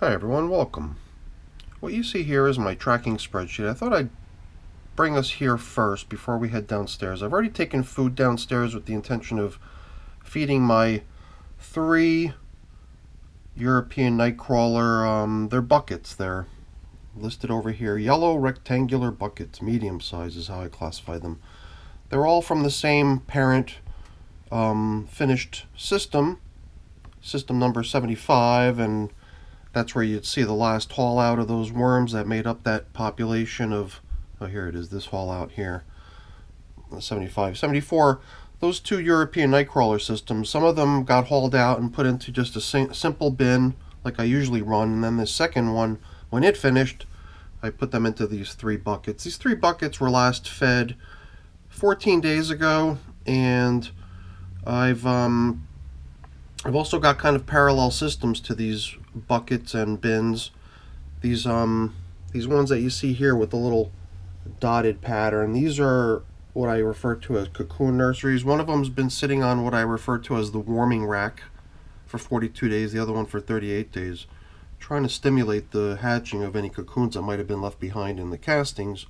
Hi everyone, welcome. What you see here is my tracking spreadsheet. I thought I'd bring us here first before we head downstairs. I've already taken food downstairs with the intention of feeding my 3 European nightcrawler. They're buckets. They're listed over here. Yellow rectangular buckets, medium size is how I classify them. They're all from the same parent finished system number 75, and that's where you'd see the last haul out of those worms that made up that population of, oh here it is, this haul out here, 75, 74. Those 2 European nightcrawler systems, some of them got hauled out and put into just a simple bin like I usually run, and then the second one, when it finished, I put them into these 3 buckets. These 3 buckets were last fed 14 days ago, and I've also got kind of parallel systems to these buckets and bins. These ones that you see here with the little dotted pattern, these are what I refer to as cocoon nurseries. One of them's been sitting on what I refer to as the warming rack for 42 days, the other one for 38 days, trying to stimulate the hatching of any cocoons that might have been left behind in the castings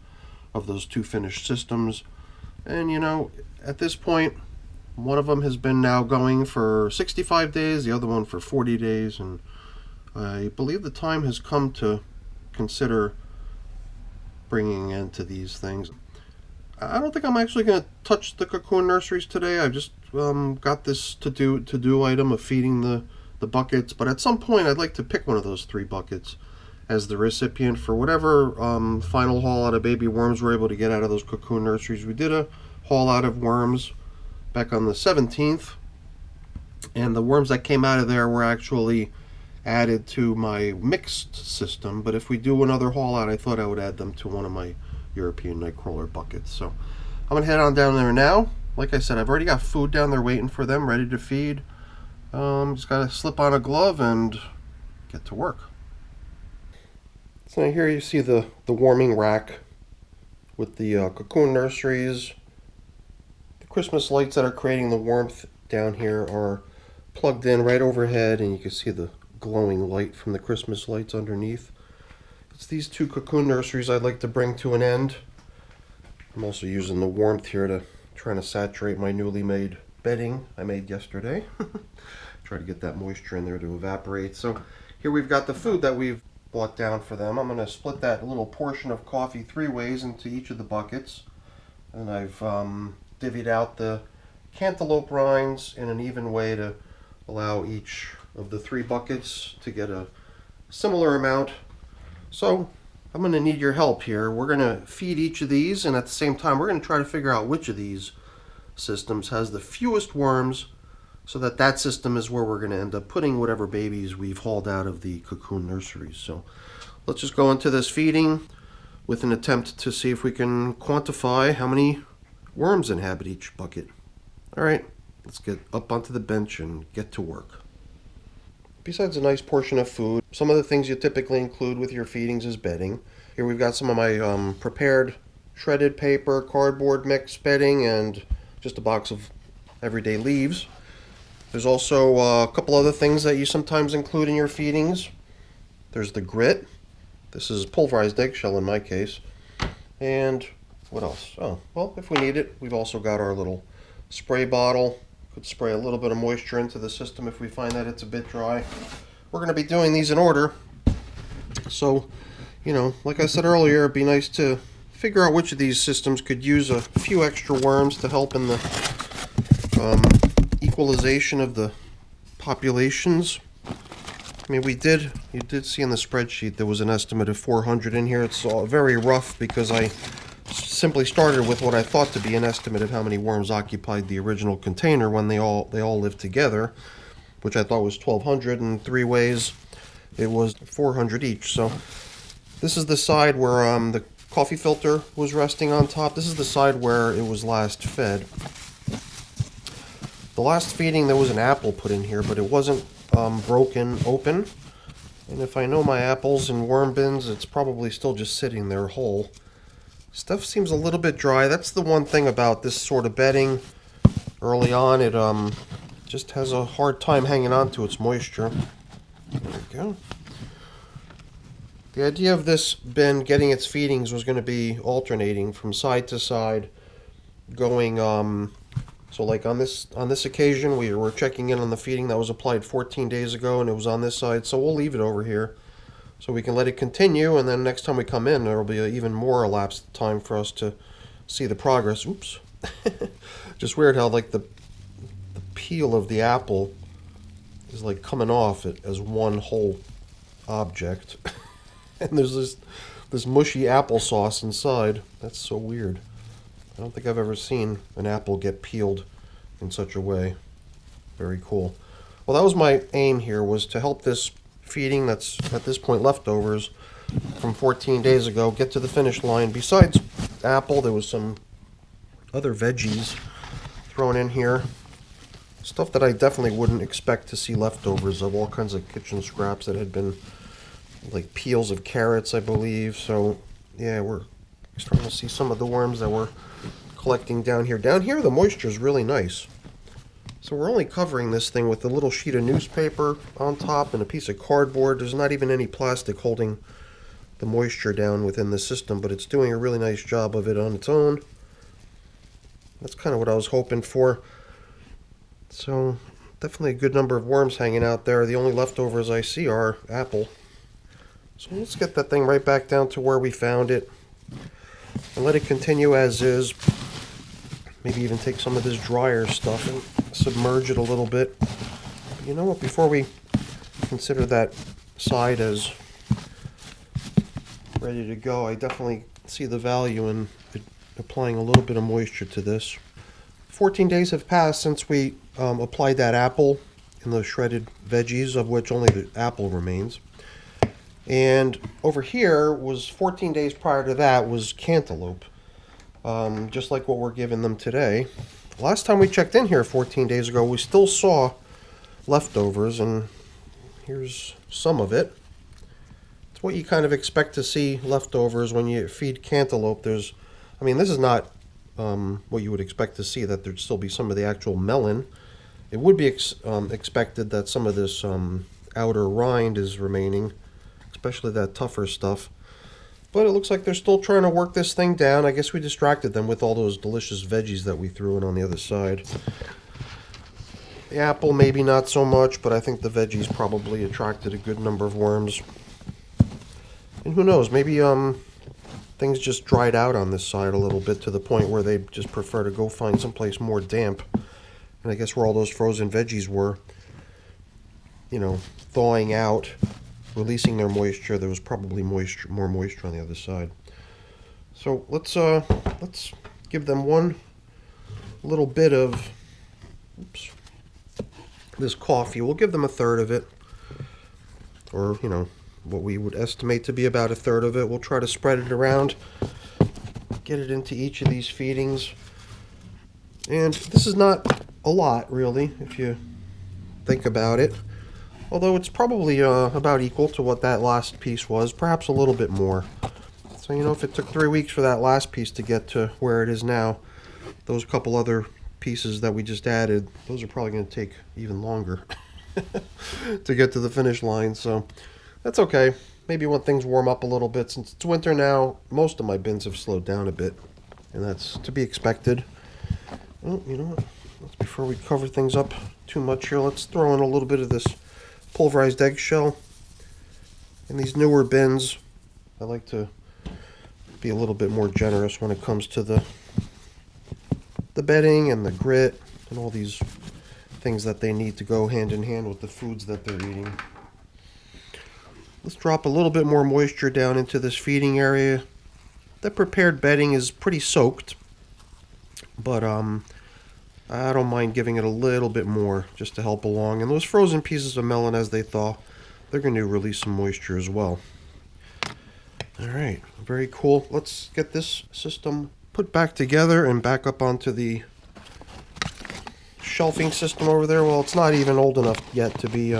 of those 2 finished systems. And you know, at this point, one of them has been now going for 65 days, the other one for 40 days, and I believe the time has come to consider bringing into these things. I don't think I'm actually going to touch the cocoon nurseries today. I've just got this to-do item of feeding the buckets, but at some point I'd like to pick one of those 3 buckets as the recipient for whatever final haul out of baby worms we're able to get out of those cocoon nurseries. We did a haul out of worms back on the 17th, and the worms that came out of there were actually added to my mixed system, but if we do another haul out, I thought I would add them to one of my European nightcrawler buckets. So I'm gonna head on down there now. Like I said, I've already got food down there waiting for them, ready to feed. Just gotta slip on a glove and get to work. So here you see the warming rack with the cocoon nurseries. Christmas lights that are creating the warmth down here are plugged in right overhead, and you can see the glowing light from the Christmas lights underneath. It's these 2 cocoon nurseries I'd like to bring to an end. I'm also using the warmth here to trying to saturate my newly made bedding I made yesterday. Try to get that moisture in there to evaporate. So here we've got the food that we've brought down for them. I'm going to split that little portion of coffee 3 ways into each of the buckets, and I've divvied out the cantaloupe rinds in an even way to allow each of the 3 buckets to get a similar amount. So I'm going to need your help here. We're going to feed each of these, and at the same time we're going to try to figure out which of these systems has the fewest worms, so that system is where we're going to end up putting whatever babies we've hauled out of the cocoon nurseries. So let's just go into this feeding with an attempt to see if we can quantify how many worms inhabit each bucket. Alright, let's get up onto the bench and get to work. Besides a nice portion of food, some of the things you typically include with your feedings is bedding. Here we've got some of my prepared shredded paper, cardboard mix bedding, and just a box of everyday leaves. There's also a couple other things that you sometimes include in your feedings. There's the grit. This is pulverized eggshell in my case. And what else? Oh, well, if we need it, we've also got our little spray bottle. Could spray a little bit of moisture into the system if we find that it's a bit dry. We're going to be doing these in order. So, you know, like I said earlier, it'd be nice to figure out which of these systems could use a few extra worms to help in the equalization of the populations. I mean, you did see in the spreadsheet there was an estimate of 400 in here. It's all very rough because I simply started with what I thought to be an estimate of how many worms occupied the original container when they all lived together, which I thought was 1,200. In 3 ways it was 400 each. So this is the side where the coffee filter was resting on top. This is the side where it was last fed. The last feeding there was an apple put in here, but it wasn't broken open, and if I know my apples in worm bins, it's probably still just sitting there whole. Stuff seems a little bit dry. That's the one thing about this sort of bedding. Early on, it just has a hard time hanging on to its moisture. There we go. The idea of this bin getting its feedings was going to be alternating from side to side, going so like on this occasion we were checking in on the feeding that was applied 14 days ago, and it was on this side, so we'll leave it over here so we can let it continue, and then next time we come in there will be even more elapsed time for us to see the progress. Oops. Just weird how like the peel of the apple is like coming off it as one whole object. And there's this mushy applesauce inside. That's so weird. I don't think I've ever seen an apple get peeled in such a way. Very cool. Well, that was my aim here, was to help this feeding that's at this point leftovers from 14 days ago get to the finish line. Besides apple, there was some other veggies thrown in here. Stuff that I definitely wouldn't expect to see leftovers of, all kinds of kitchen scraps that had been like peels of carrots, I believe. So yeah, we're starting to see some of the worms that we're collecting down here. Down here the moisture is really nice. So we're only covering this thing with a little sheet of newspaper on top and a piece of cardboard. There's not even any plastic holding the moisture down within the system, but it's doing a really nice job of it on its own. That's kind of what I was hoping for. So definitely a good number of worms hanging out there. The only leftovers I see are apple. So let's get that thing right back down to where we found it and let it continue as is. Maybe even take some of this drier stuff and submerge it a little bit. But you know what, before we consider that side as ready to go, I definitely see the value in applying a little bit of moisture to this. 14 days have passed since we applied that apple in the shredded veggies, of which only the apple remains. And over here was 14 days prior to that was cantaloupe, just like what we're giving them today. Last time we checked in here 14 days ago, we still saw leftovers, and here's some of it. It's what you kind of expect to see leftovers when you feed cantaloupe. I mean, this is not what you would expect to see, that there'd still be some of the actual melon. It would be expected that some of this outer rind is remaining, especially that tougher stuff. But it looks like they're still trying to work this thing down. I guess we distracted them with all those delicious veggies that we threw in on the other side. The apple maybe not so much, but I think the veggies probably attracted a good number of worms. And who knows, maybe things just dried out on this side a little bit to the point where they just prefer to go find someplace more damp. And I guess where all those frozen veggies were, you know, thawing out, releasing their moisture, there was probably more moisture on the other side. So let's give them one little bit of this coffee. We'll give them a third of it, or you know, what we would estimate to be about a third of it. We'll try to spread it around, get it into each of these feedings. And this is not a lot, really, if you think about it. Although it's probably about equal to what that last piece was, perhaps a little bit more. So, you know, if it took 3 weeks for that last piece to get to where it is now, those couple other pieces that we just added, those are probably going to take even longer to get to the finish line. So that's okay. Maybe when things warm up a little bit. Since it's winter now, most of my bins have slowed down a bit, and that's to be expected. Well, you know what? Before we cover things up too much here, let's throw in a little bit of this pulverized eggshell. In these newer bins, I like to be a little bit more generous when it comes to the bedding and the grit and all these things that they need to go hand in hand with the foods that they're eating. Let's drop a little bit more moisture down into this feeding area. The prepared bedding is pretty soaked, but I don't mind giving it a little bit more just to help along. And those frozen pieces of melon, as they thaw, they're going to release some moisture as well. Alright, very cool. Let's get this system put back together and back up onto the shelving system over there. Well, it's not even old enough yet to be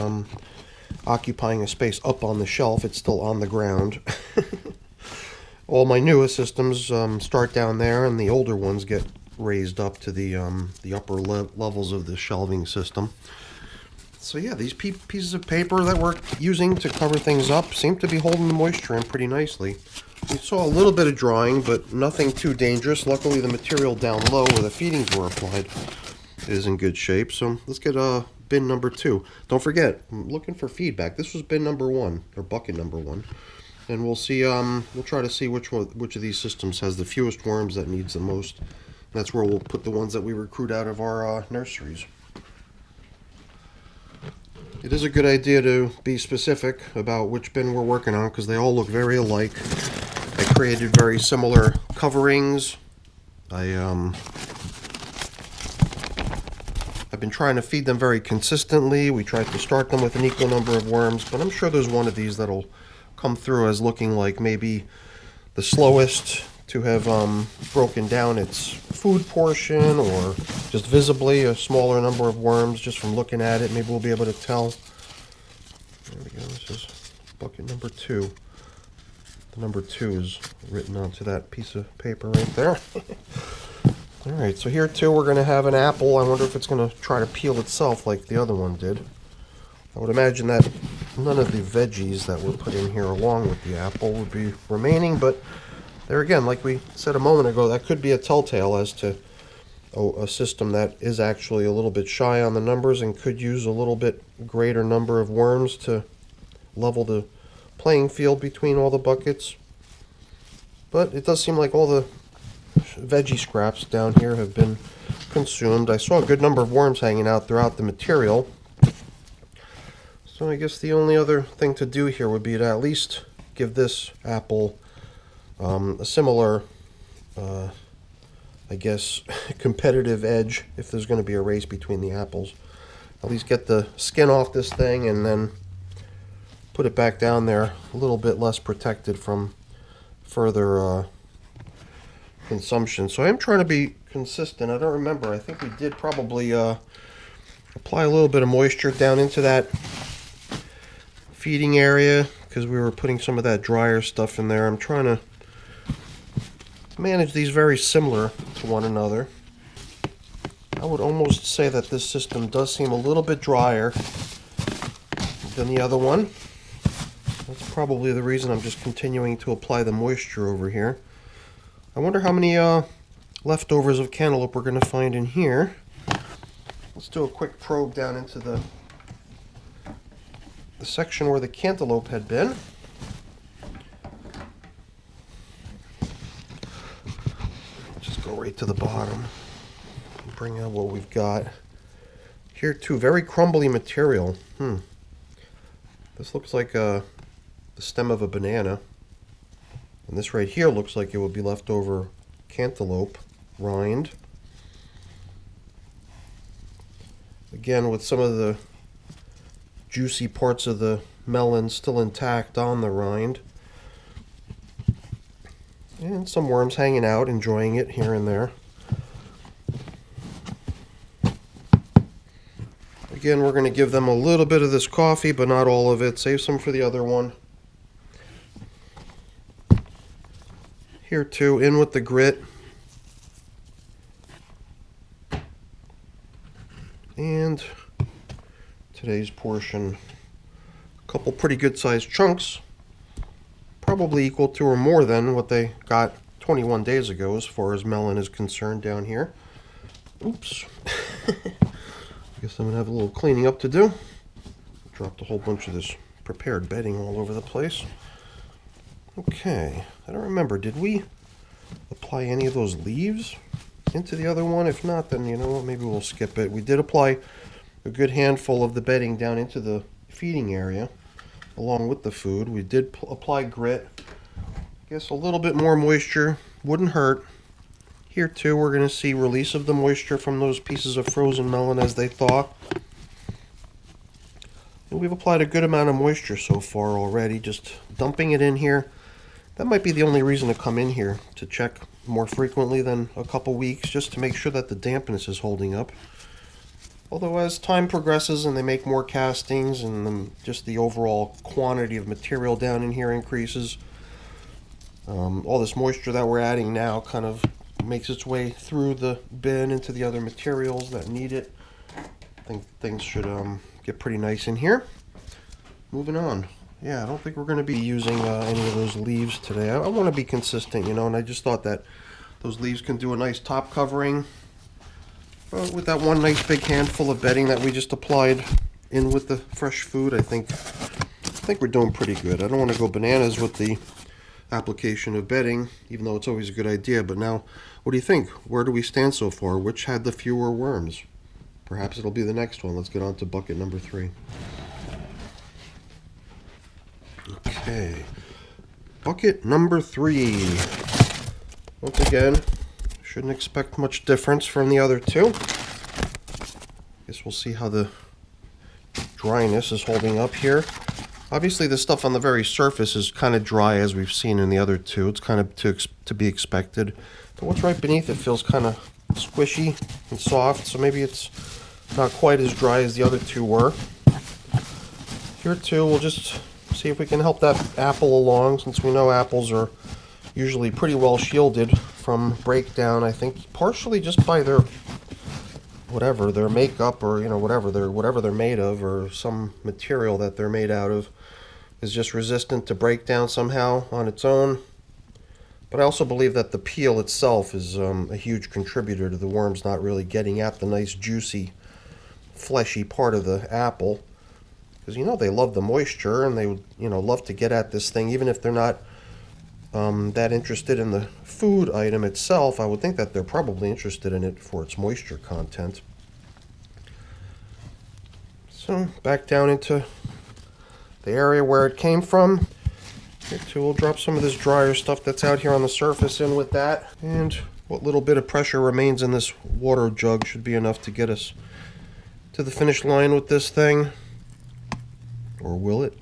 occupying a space up on the shelf. It's still on the ground. All my newest systems start down there, and the older ones get raised up to the upper levels of the shelving system. So yeah, these pieces of paper that we're using to cover things up seem to be holding the moisture in pretty nicely. We saw a little bit of drying, but nothing too dangerous. Luckily, the material down low where the feedings were applied is in good shape. So let's get bin number 2. Don't forget, I'm looking for feedback. This was bin number 1, or bucket number 1. And we'll see, we'll try to see which of these systems has the fewest worms that needs the most. And that's where we'll put the ones that we recruit out of our nurseries. It is a good idea to be specific about which bin we're working on because they all look very alike. I created very similar coverings. I've been trying to feed them very consistently. We tried to start them with an equal number of worms, but I'm sure there's one of these that'll come through as looking like maybe the slowest to have broken down its food portion, or just visibly a smaller number of worms just from looking at it. Maybe we'll be able to tell. There we go. This is bucket number 2. The number 2 is written onto that piece of paper right there. Alright, so here too we're going to have an apple. I wonder if it's going to try to peel itself like the other one did. I would imagine that none of the veggies that were put in here along with the apple would be remaining, but there again, like we said a moment ago, that could be a telltale as to a system that is actually a little bit shy on the numbers and could use a little bit greater number of worms to level the playing field between all the buckets. But it does seem like all the veggie scraps down here have been consumed. I saw a good number of worms hanging out throughout the material. So I guess the only other thing to do here would be to at least give this apple a similar, I guess, competitive edge if there's going to be a race between the apples. At least get the skin off this thing and then put it back down there a little bit less protected from further consumption. So I'm trying to be consistent. I don't remember. I think we did probably apply a little bit of moisture down into that feeding area because we were putting some of that drier stuff in there. I'm trying to manage these very similar to one another. I would almost say that this system does seem a little bit drier than the other one. That's probably the reason I'm just continuing to apply the moisture over here. I wonder how many leftovers of cantaloupe we're going to find in here. Let's do a quick probe down into the section where the cantaloupe had been. Just go right to the bottom and bring out what we've got. Here too, very crumbly material. This looks like the stem of a banana. And this right here looks like it would be leftover cantaloupe rind. Again, with some of the juicy parts of the melon still intact on the rind. And some worms hanging out, enjoying it here and there. Again, we're going to give them a little bit of this coffee, but not all of it. Save some for the other one. Here too, in with the grit. And today's portion, a couple pretty good sized chunks, probably equal to or more than what they got 21 days ago as far as melon is concerned down here. Oops. I guess I'm going to have a little cleaning up to do. Dropped a whole bunch of this prepared bedding all over the place. Okay, I don't remember, did we apply any of those leaves into the other one? If not, then you know what, maybe we'll skip it. We did apply a good handful of the bedding down into the feeding area along with the food. We did apply grit. I guess a little bit more moisture wouldn't hurt. Here too, we're going to see release of the moisture from those pieces of frozen melon as they thaw. And we've applied a good amount of moisture so far already, just dumping it in here. That might be the only reason to come in here, to check more frequently than a couple weeks, just to make sure that the dampness is holding up. Although as time progresses and they make more castings and just the overall quantity of material down in here increases, all this moisture that we're adding now kind of makes its way through the bin into the other materials that need it. I think things should get pretty nice in here. Moving on. Yeah, I don't think we're going to be using any of those leaves today. I want to be consistent, you know, and I just thought that those leaves can do a nice top covering. With that one nice big handful of bedding that we just applied in with the fresh food, I think we're doing pretty good. I don't want to go bananas with the application of bedding, even though it's always a good idea. But now, what do you think? Where do we stand so far? Which had the fewer worms? Perhaps it'll be the next one. Let's get on to bucket number 3. Okay, bucket number 3. Once again, shouldn't expect much difference from the other two. Guess we'll see how the dryness is holding up here. Obviously, the stuff on the very surface is kind of dry, as we've seen in the other two. It's kind of to be expected. But what's right beneath it feels kind of squishy and soft, so maybe it's not quite as dry as the other two were. Here too, we'll just see if we can help that apple along, since we know apples are usually pretty well shielded from breakdown. I think partially just by their their makeup, or you know, whatever they're made of, or some material that they're made out of is just resistant to breakdown somehow on its own. But I also believe that the peel itself is a huge contributor to the worms not really getting at the nice juicy fleshy part of the apple, because you know they love the moisture and they would, you know, love to get at this thing. Even if they're not that interested in the food item itself, I would think that they're probably interested in it for its moisture content. So back down into the area where it came from. Here too, we'll drop some of this drier stuff that's out here on the surface in with that, and what little bit of pressure remains in this water jug should be enough to get us to the finish line with this thing. Or will it?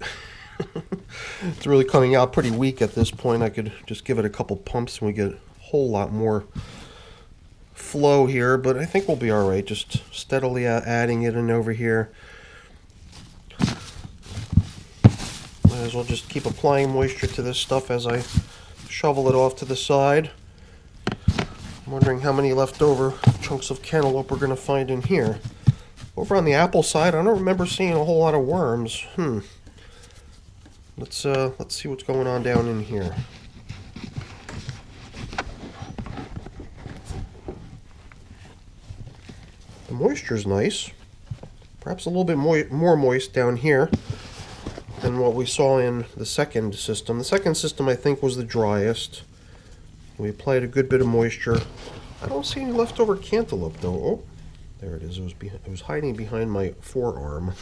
It's really coming out pretty weak at this point. I could just give it a couple pumps and we get a whole lot more flow here, but I think we'll be all right, just steadily adding it in over here. Might as well just keep applying moisture to this stuff as I shovel it off to the side. I'm wondering how many leftover chunks of cantaloupe we're going to find in here. Over on the apple side, I don't remember seeing a whole lot of worms. Let's see what's going on down in here. The moisture's nice. Perhaps a little bit more moist down here than what we saw in the second system. The second system, I think, was the driest. We applied a good bit of moisture. I don't see any leftover cantaloupe, though. Oh, there it is. It was hiding behind my forearm.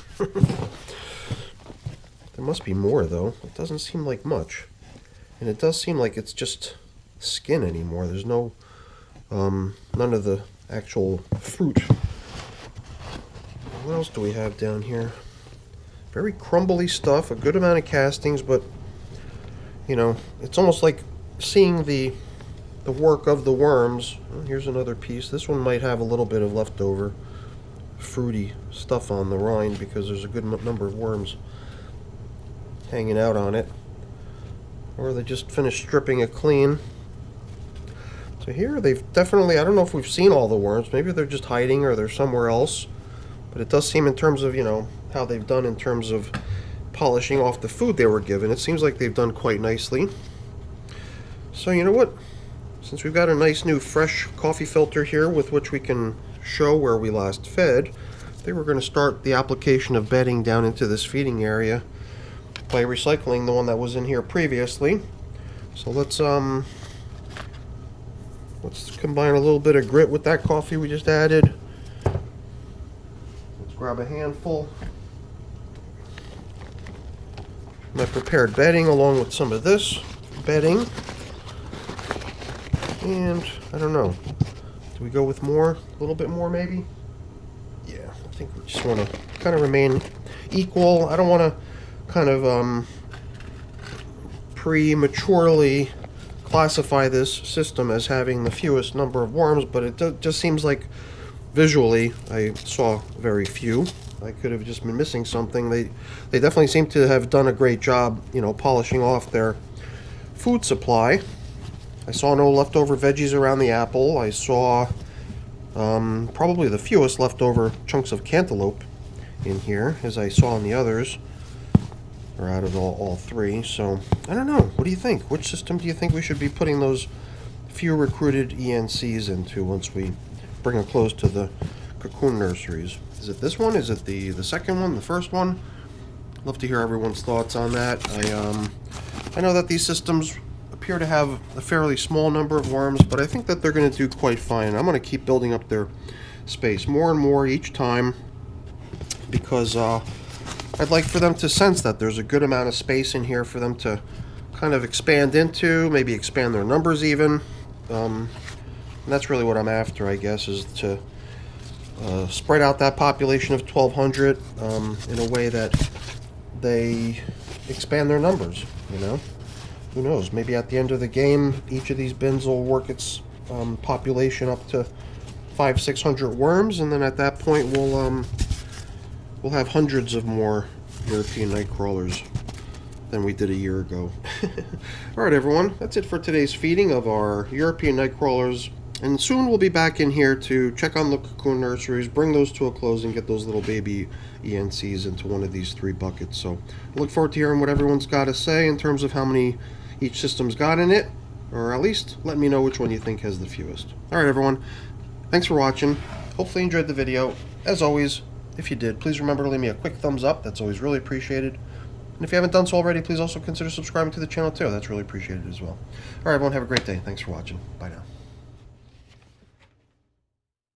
There must be more, though. It doesn't seem like much. And it does seem like it's just skin anymore. There's no, none of the actual fruit. What else do we have down here? Very crumbly stuff, a good amount of castings, but, you know, it's almost like seeing the work of the worms. Oh, here's another piece. This one might have a little bit of leftover fruity stuff on the rind because there's a good number of worms hanging out on it, or they just finished stripping it clean. So here they've definitely, I don't know if we've seen all the worms, maybe they're just hiding or they're somewhere else, but it does seem, in terms of, you know, how they've done in terms of polishing off the food they were given, it seems like they've done quite nicely. So you know what, since we've got a nice new fresh coffee filter here with which we can show where we last fed, I think we're going to start the application of bedding down into this feeding area by recycling the one that was in here previously. So let's combine a little bit of grit with that coffee we just added. Let's grab a handful. My prepared bedding along with some of this bedding. And I don't know, do we go with more? A little bit more maybe? Yeah, I think we just want to kind of remain equal. I don't want to kind of prematurely classify this system as having the fewest number of worms, but it just seems like visually I saw very few. I could have just been missing something. They definitely seem to have done a great job, you know, polishing off their food supply. I saw no leftover veggies around the apple. I saw probably the fewest leftover chunks of cantaloupe in here, as I saw in the others, or out of all three. So I don't know. What do you think? Which system do you think we should be putting those few recruited ENCs into once we bring a close to the cocoon nurseries? Is it this one? Is it the second one? The first one? Love to hear everyone's thoughts on that. I know that these systems appear to have a fairly small number of worms, but I think that they're going to do quite fine. I'm going to keep building up their space more and more each time, because I'd like for them to sense that there's a good amount of space in here for them to kind of expand into, maybe expand their numbers even. And that's really what I'm after, I guess, is to spread out that population of 1,200 in a way that they expand their numbers, you know? Who knows? Maybe at the end of the game, each of these bins will work its population up to 500-600 worms, and then at that point we'll have hundreds of more European night crawlers than we did a year ago. Alright everyone, that's it for today's feeding of our European night crawlers, and soon we'll be back in here to check on the cocoon nurseries, bring those to a close, and get those little baby ENCs into one of these 3 buckets. So I look forward to hearing what everyone's got to say in terms of how many each system's got in it, or at least let me know which one you think has the fewest. Alright everyone, thanks for watching. Hopefully you enjoyed the video. As always, if you did, please remember to leave me a quick thumbs up. That's always really appreciated. And if you haven't done so already, please also consider subscribing to the channel too. That's really appreciated as well. Alright everyone, have a great day. Thanks for watching. Bye now.